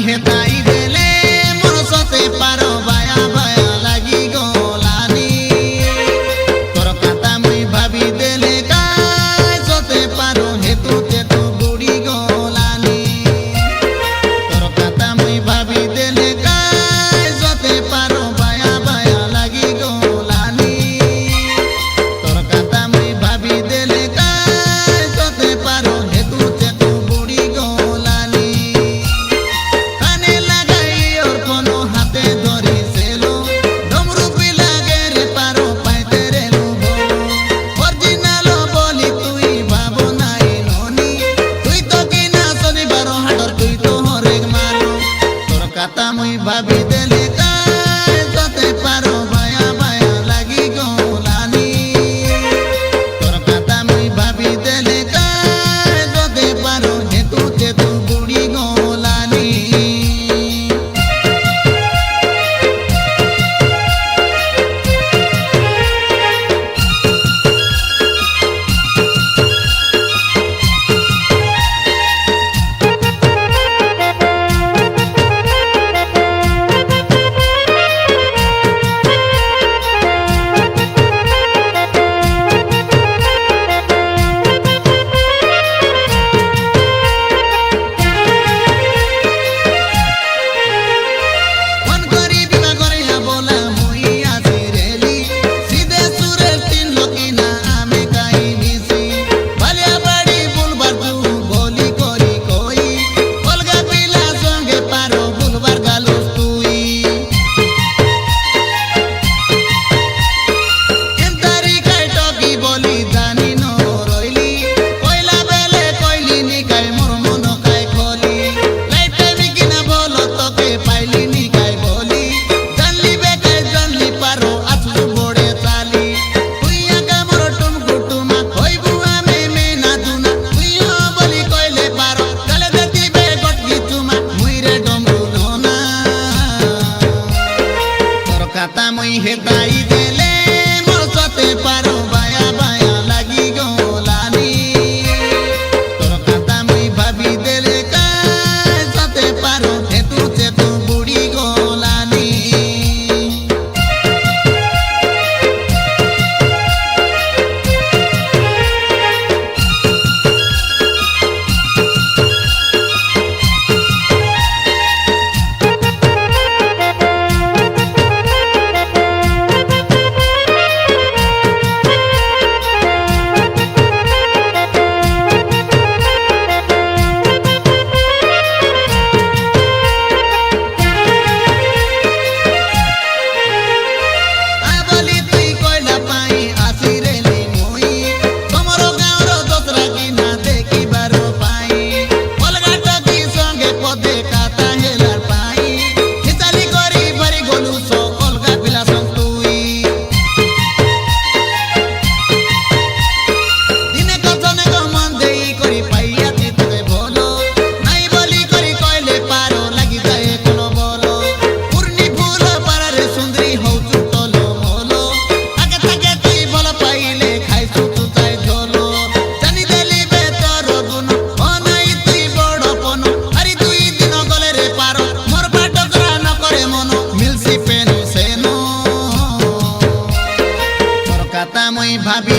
হেতাই দেলে মন সতে পারো বায়া বায়া লাগি গলানি তোর কথা মুই ভাবি দেলে কাই সতে পারো হেতু তেতু বুড়ি গলানি তোর কথা মুই ভাবি দেলে কাই সতে পারো বায়া বায়া লাগি গলানি তোর কথা মুই ভাবি দেলে কাই সতে পারো হেতু তেতু বুড়ি গলানি কানে লাগাই ওর কোনো হাতে ধরি সেলো ডমরু পিলাগে রে পারো পাইতে রে লোভো অরিজিনাল বলি তুই ভাবো নাই ননি তুই তো কিনা শনিবার হাটর তুই তো হরেক মানো তোর কথা মুই ভাবি দেলে কাই সতে পারো বায়া বায়া লাগি গলানি তোর কথা মুই ভাবি দেলে কাই সতে পারো হেতু তেতু বুড়ি গলানি ফোন করি বিবা করিয়া বলা মুই আসি রেলি সিধে সুরের তিন লোকিনা আমি কাই নিছি বালিয়া বাড়ি বুলবার তু বলি করি কই অলগা পিলা সঙ্গে পারো বুলবার গালুস তুই এন্তারি কাই টকি বলি জানি ন রইলি কইলা বেলে কইলি নি কাই মোর মন কাই খলি লাইফ টাইম কিনা বলো তোকে পাইলি নি কাই বলি জানলি বে কাই জানলি পারো আছু বড়ে চালি তুই আগা মোর টুমকু টুমা কইবু আমি মেনা দুনা তুইও বলি কইলে পারো গলে দেতি বে গটকি চুমা মুই রে ডমরু লোনা তোর কথা মুই হেতাই দেলে মোর সতে পারো বায়া বায়া লাগি গলানি তোর কথা মুই ভাবি দেলে কাই সতে পারো হেতু তেতু বুড়ি গলানি বলি তুই কইলা পাই আসি রেলি মুই তোমার গাঁর দোসরা কিনা দেখিবার পাই অলগা টকি সঙ্গে পদে কাতা হেলার পাই হিসালি করি বাড়ি গলু সো অলগা পিলা সঙ্গ তুই দিনে কতনে গমন দেই করি পাইয়া চিত্তে বলো নাই বলি করি কইলে পারো লাগি যায় কোনো বলো পূর্ণি ফুল পারারে সুন্দরী হউচু তলো মলো আগে থাকে তুই বল পাইলে খাইছু তু চাই ঝোলো জানি দেলি বে তোর গুণ ও নাই তুই বড় পন আরি দুই দিন গলে রে পারো মোর পাটকরা ন করে মন মিলছি পেনু সেনো তোর কথা মুই ভাবি